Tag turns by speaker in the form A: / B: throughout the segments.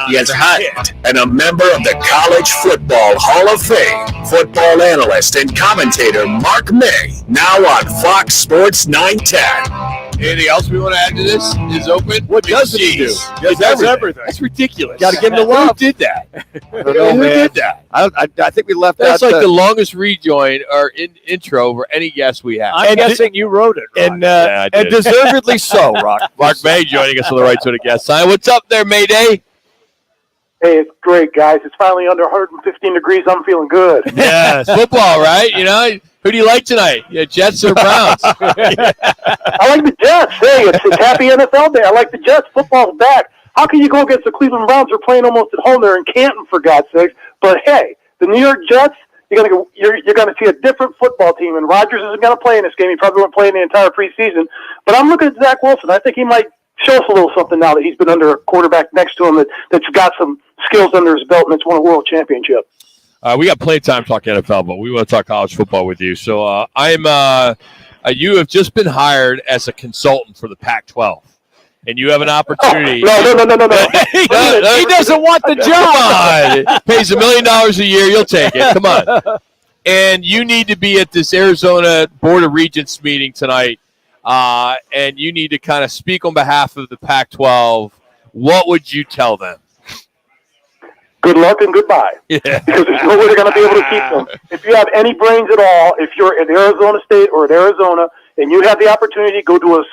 A: He has hit and a member of the College Football Hall of Fame, football analyst and commentator Mark May, now on Fox Sports 910.
B: Anything else we want to add to this? Is open?
C: What doesn't he do?
B: He does everything. That's ridiculous.
C: Got to give him the love.
B: Who did that?
C: Who did that? I think we left
B: That's
C: out
B: like the longest rejoin or intro for any guest we have.
D: I'm guessing you wrote it, Rock.
C: And deservedly so, Rock.
B: Mark May joining us on the Right to the Guest Sign. What's up there, Mayday?
E: Hey, it's great, guys. It's finally under 115 degrees. I'm feeling good.
B: Yes, football, right? You know, who do you like tonight? Yeah, Jets or Browns?
E: I like the Jets. Hey, it's happy NFL day. I like the Jets. Football's back. How can you go against the Cleveland Browns? They're playing almost at home there in Canton, for God's sakes. But hey, the New York Jets, you're gonna see a different football team. And Rodgers isn't gonna play in this game. He probably won't play in the entire preseason. But I'm looking at Zach Wilson. I think he might show us a little something now that he's been under a quarterback next to him that's got some skills under his belt and it's won a world championship.
B: We got plenty of time to talk NFL, but we want to talk college football with you. So you have just been hired as a consultant for the Pac-12, and you have an opportunity.
E: No.
B: He doesn't want the job. Pays $1 million a year. You'll take it. Come on. And you need to be at this Arizona Board of Regents meeting tonight, and you need to kind of speak on behalf of the Pac-12. What would you tell them?
E: Good luck and goodbye. Yeah. Because there's no way they're going to be able to keep them. If you have any brains at all, if you're at Arizona State or at Arizona, and you have the opportunity to go to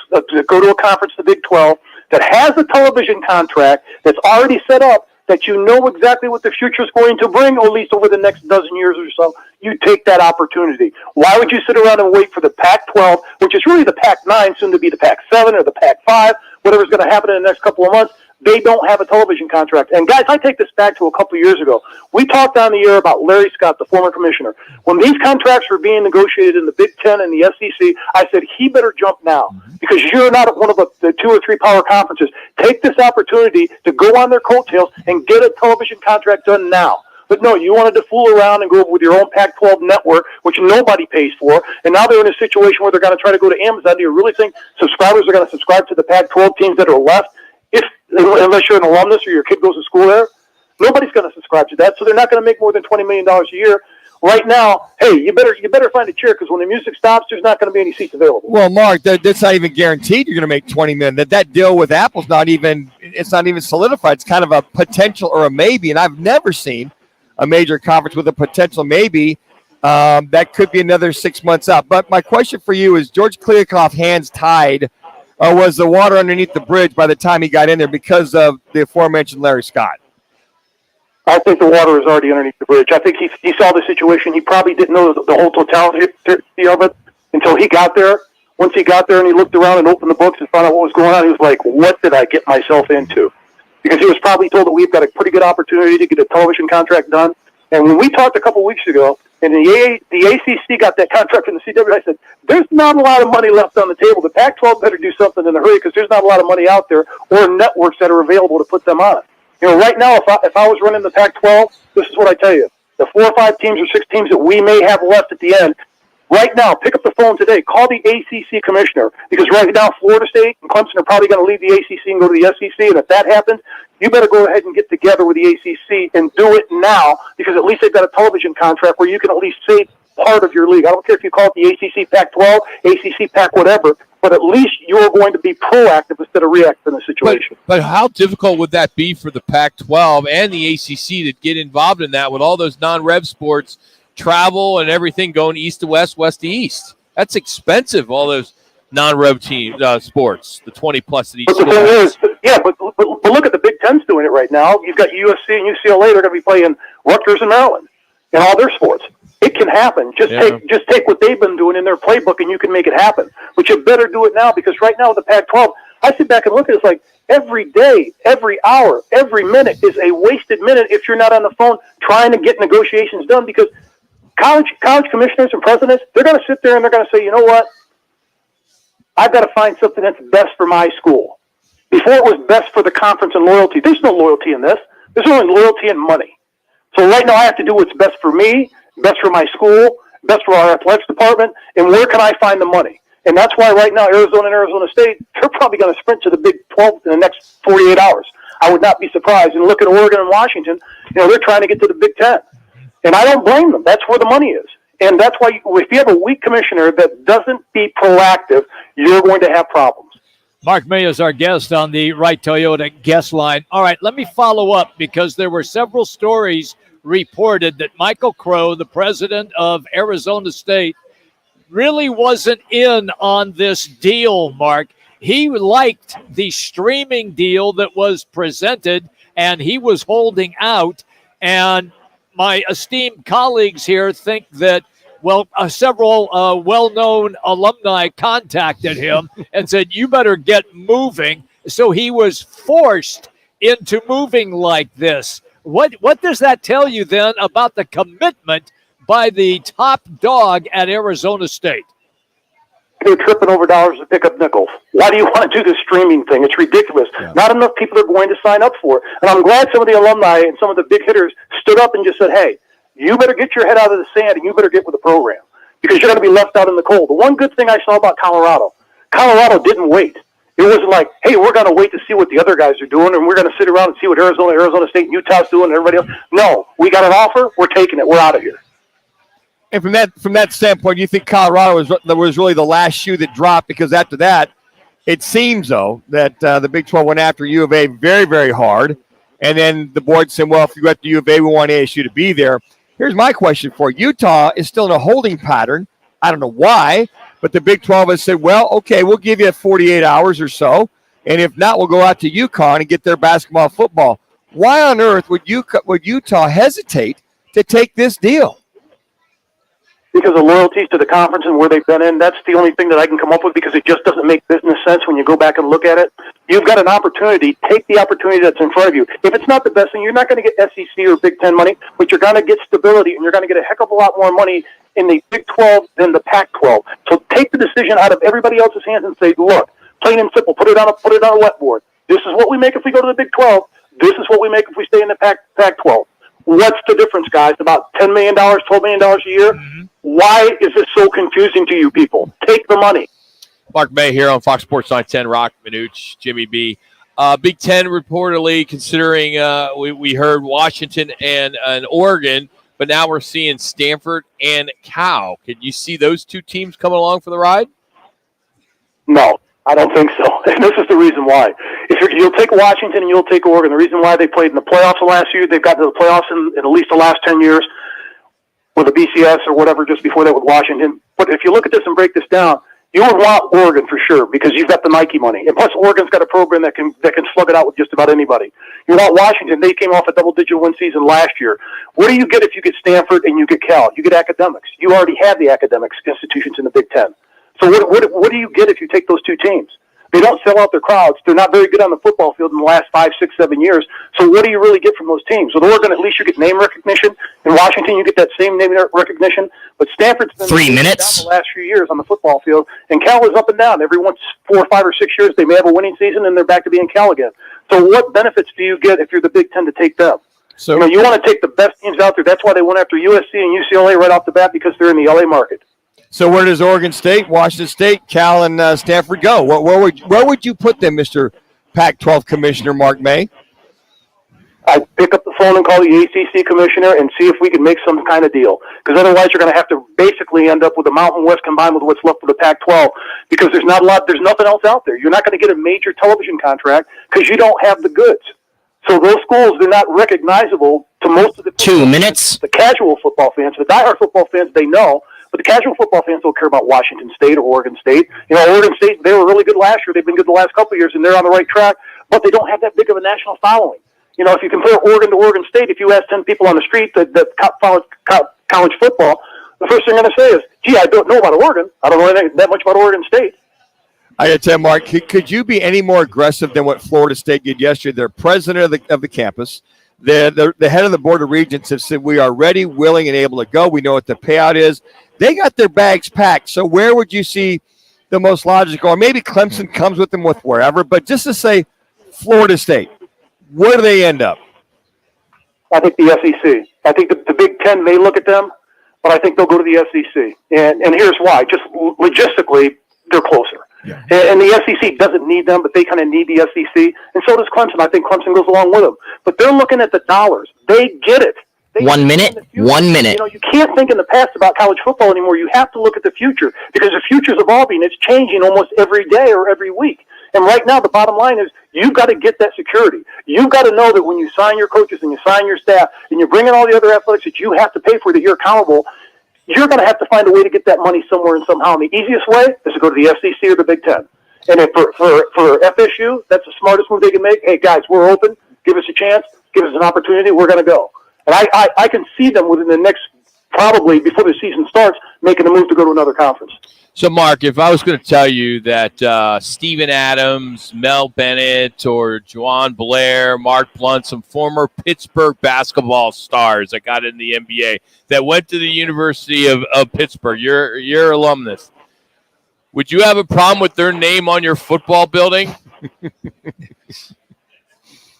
E: a conference, the Big 12, that has a television contract that's already set up, that you know exactly what the future is going to bring, at least over the next dozen years or so, you take that opportunity. Why would you sit around and wait for the Pac-12, which is really the Pac-9, soon to be the Pac-7 or the Pac-5, whatever's going to happen in the next couple of months? They don't have a television contract. And, guys, I take this back to a couple of years ago. We talked on the air about Larry Scott, the former commissioner. When these contracts were being negotiated in the Big Ten and the SEC, I said, he better jump now because you're not at one of the 2 or 3 power conferences. Take this opportunity to go on their coattails and get a television contract done now. But no, you wanted to fool around and go with your own Pac-12 network, which nobody pays for, and now they're in a situation where they're going to try to go to Amazon. Do you really think subscribers are going to subscribe to the Pac-12 teams that are left? Unless you're an alumnus or your kid goes to school there, nobody's going to subscribe to that. So they're not going to make more than $20 million a year. Right now, hey, you better find a chair because when the music stops, there's not going to be any seats available.
C: Well, Mark, that's not even guaranteed you're going to make $20 million. That deal with Apple's not even solidified. It's kind of a potential or a maybe, and I've never seen a major conference with a potential maybe. That could be another 6 months out. But my question for you is, George Kliavkoff hands tied, or was the water underneath the bridge by the time he got in there because of the aforementioned Larry Scott?
E: I think the water is already underneath the bridge. I think he saw the situation. He probably didn't know the whole totality of it until he got there. Once he got there and he looked around and opened the books and found out what was going on, he was like, what did I get myself into? Because he was probably told that we've got a pretty good opportunity to get a television contract done. And when we talked a couple weeks ago, and the ACC got that contract from the CW, I said, there's not a lot of money left on the table. The Pac-12 better do something in a hurry because there's not a lot of money out there or networks that are available to put them on. You know, right now, if I was running the Pac-12, this is what I tell you. The 4 or 5 teams or 6 teams that we may have left at the end, right now, pick up the phone today. Call the ACC commissioner because right now Florida State and Clemson are probably going to leave the ACC and go to the SEC. And if that happens, you better go ahead and get together with the ACC and do it now because at least they've got a television contract where you can at least save part of your league. I don't care if you call it the ACC Pac-12, ACC Pac whatever, but at least you're going to be proactive instead of reactive in the situation.
B: But how difficult would that be for the Pac-12 and the ACC to get involved in that with all those non-rev sports, travel and everything going east to west, west to east? That's expensive, all those non-rev team sports, the 20-plus that each
E: But the thing is, but look at the Big Ten's doing it right now. You've got USC and UCLA. They're going to be playing Rutgers and Maryland in all their sports. It can happen. Just take what they've been doing in their playbook, and you can make it happen. But you better do it now because right now with the Pac-12, I sit back and look at it, it's like every day, every hour, every minute is a wasted minute if you're not on the phone trying to get negotiations done because college commissioners and presidents, they're going to sit there and they're going to say, you know what? I've got to find something that's best for my school. Before it was best for the conference and loyalty. There's no loyalty in this. There's only loyalty and money. So right now I have to do what's best for me, best for my school, best for our athletics department, and where can I find the money? And that's why right now Arizona and Arizona State, they're probably going to sprint to the Big 12 in the next 48 hours. I would not be surprised. And look at Oregon and Washington. They're trying to get to the Big Ten. And I don't blame them. That's where the money is. And that's why if you have a weak commissioner that doesn't be proactive, you're going to have problems.
D: Mark May is our guest on the Right Toyota guest line. All right, let me follow up because there were several stories reported that Michael Crow, the president of Arizona State, really wasn't in on this deal, Mark. He liked the streaming deal that was presented, and he was holding out. And my esteemed colleagues here think that, several well-known alumni contacted him and said, you better get moving. So he was forced into moving like this. What does that tell you then about the commitment by the top dog at Arizona State?
E: They're tripping over dollars to pick up nickels. Why do you want to do this streaming thing? It's ridiculous. Yeah. Not enough people are going to sign up for it. And I'm glad some of the alumni and some of the big hitters stood up and just said, hey, you better get your head out of the sand and you better get with the program because you're going to be left out in the cold. The one good thing I saw about Colorado didn't wait. It wasn't like, hey, we're going to wait to see what the other guys are doing and we're going to sit around and see what Arizona State and Utah's doing and everybody else. No, we got an offer. We're taking it. We're out of here.
C: And from that standpoint, you think Colorado was really the last shoe that dropped because after that, it seems, though, that the Big 12 went after U of A very, very hard. And then the board said, well, if you got the U of A, we want ASU to be there. Here's my question for you. Utah is still in a holding pattern. I don't know why, but the Big 12 has said, well, okay, we'll give you 48 hours or so. And if not, we'll go out to UConn and get their basketball and football. Why on earth would Utah hesitate to take this deal?
E: Because of loyalties to the conference and where they've been in. That's the only thing that I can come up with because it just doesn't make business sense when you go back and look at it. You've got an opportunity. Take the opportunity that's in front of you. If it's not the best thing, you're not going to get SEC or Big Ten money, but you're going to get stability and you're going to get a heck of a lot more money in the Big 12 than the Pac-12. So take the decision out of everybody else's hands and say, look, plain and simple, put it on a wetboard. This is what we make if we go to the Big 12. This is what we make if we stay in the Pac-12. What's the difference, guys? About $10 million, $12 million a year? Mm-hmm. Why is this so confusing to you people? Take the money.
B: Mark May here on Fox Sports 910, Rock Minuch, Jimmy B. Big Ten reportedly considering we heard Washington and Oregon, but now we're seeing Stanford and Cal. Can you see those two teams coming along for the ride?
E: No, I don't think so. And this is the reason why. You'll take Washington and you'll take Oregon. The reason why they played in the playoffs the last year, they've gotten to the playoffs in at least the last 10 years with a BCS or whatever just before that with Washington. But if you look at this and break this down, you would want Oregon for sure because you've got the Nike money. And plus Oregon's got a program that can slug it out with just about anybody. You want Washington. They came off a double-digit win season last year. What do you get if you get Stanford and you get Cal? You get academics. You already have the academics institutions in the Big Ten. So what do you get if you take those two teams? They don't sell out their crowds. They're not very good on the football field in the last 5, 6, 7 years. So what do you really get from those teams? With Oregon, at least you get name recognition. In Washington, you get that same name recognition. But Stanford's been
A: 3 minutes
E: down the last few years on the football field. And Cal is up and down. Every once 4, 5, or 6 years, they may have a winning season, and they're back to being Cal again. So what benefits do you get if you're the Big Ten to take them? So you want to take the best teams out there. That's why they went after USC and UCLA right off the bat because they're in the LA market.
C: So where does Oregon State, Washington State, Cal, and Stanford go? Where would you put them, Mr. Pac-12 Commissioner Mark May?
E: I'd pick up the phone and call the ACC commissioner and see if we can make some kind of deal. Because otherwise you're going to have to basically end up with the Mountain West combined with what's left of the Pac-12 because there's nothing else out there. You're not going to get a major television contract because you don't have the goods. So those schools, they're not recognizable to most of the
A: 2 minutes.
E: The casual football fans, the diehard football fans, they know. But the casual football fans don't care about Washington State or Oregon State. Oregon State, they were really good last year. They've been good the last couple of years, and they're on the right track. But they don't have that big of a national following. If you compare Oregon to Oregon State, if you ask 10 people on the street that follow college football, the first thing they're going to say is, gee, I don't know about Oregon. I don't know that much about Oregon State.
C: I got to tell you, Mark, could you be any more aggressive than what Florida State did yesterday? Their president of the campus, the head of the Board of Regents have said, we are ready, willing, and able to go. We know what the payout is. They got their bags packed. So where would you see the most logical? Or maybe Clemson comes with them with wherever. But just to say Florida State, where do they end up?
E: I think the SEC. I think the Big Ten may look at them, but I think they'll go to the SEC. And here's why. Just logistically, they're closer. And the SEC doesn't need them, but they kind of need the SEC. And so does Clemson. I think Clemson goes along with them. But they're looking at the dollars. They get it. They
F: 1 minute. 1 minute.
E: You know, you can't think in the past about college football anymore. You have to look at the future because the future's evolving. It's changing almost every day or every week. And right now, the bottom line is you've got to get that security. You've got to know that when you sign your coaches and you sign your staff and you're bringing all the other athletics that you have to pay for that you're accountable, you're going to have to find a way to get that money somewhere and somehow. And the easiest way is to go to the SEC or the Big Ten. And if for FSU, that's the smartest move they can make. Hey, guys, we're open. Give us a chance. Give us an opportunity. We're going to go. And I can see them within the next, probably before the season starts, making a move to go to another conference.
B: So, Mark, if I was going to tell you that Steven Adams, Mel Bennett, or Juwan Blair, Mark Blunt, some former Pittsburgh basketball stars that got in the NBA that went to the University of Pittsburgh, your alumnus, would you have a problem with their name on your football building?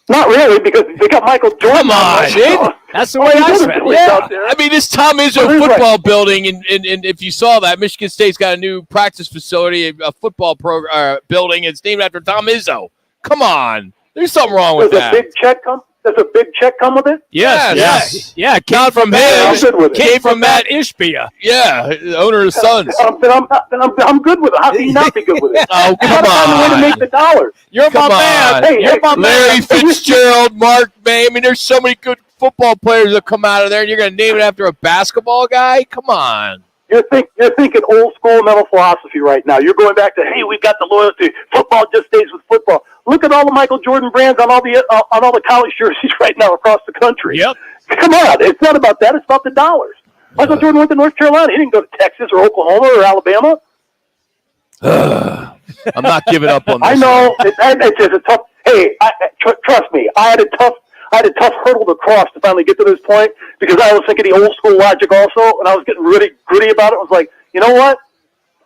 E: Not really, because they got Michael Jordan.
B: Come on, dude.
D: That's the way I spent it.
B: Yeah. I mean, this Tom Izzo football building, and if you saw that, Michigan State's got a new practice facility, a football building. It's named after Tom Izzo. Come on. There's something wrong with that.
E: Does a big check come with it?
B: Yes.
D: Yeah. It
B: Not from him.
D: Came from Matt Ishbia.
B: Yeah, the owner of the Suns.
E: I'm good with it. How can you not be good with it?
B: Oh,
E: You
B: come
E: gotta find a way to
B: on.
E: make the dollars.
D: You're my man.
E: Hey,
D: You're my
B: Larry
D: man.
B: Fitzgerald, Mark May. I mean, there's so many good football players that come out of there, and you're going to name it after a basketball guy? Come on.
E: You're thinking old school mental philosophy right now. You're going back to, hey, we've got the loyalty. Football just stays with football. Look at all the Michael Jordan brands on all the college jerseys right now across the country.
D: Yep.
E: Come on, it's not about that. It's about the dollars. Michael Jordan went to North Carolina. He didn't go to Texas or Oklahoma or Alabama.
B: I'm not giving up on this.
E: I know it's a tough. Hey, trust me, I had a tough hurdle to cross to finally get to this point because I was thinking the old school logic also, and I was getting really gritty about it. I was like, you know what?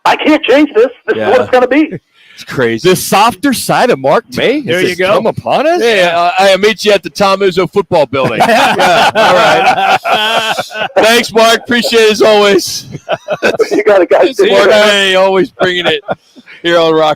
E: I can't change this. This is what it's going to be.
B: It's crazy.
C: The softer side of Mark May
D: There
C: has
D: you go.
C: come upon us.
B: Hey, I'll meet you at the Tom Izzo football building. Yeah, all right. Thanks, Mark. Appreciate it as always.
E: You got it, guys.
B: Mark May, always bringing it here on Rock.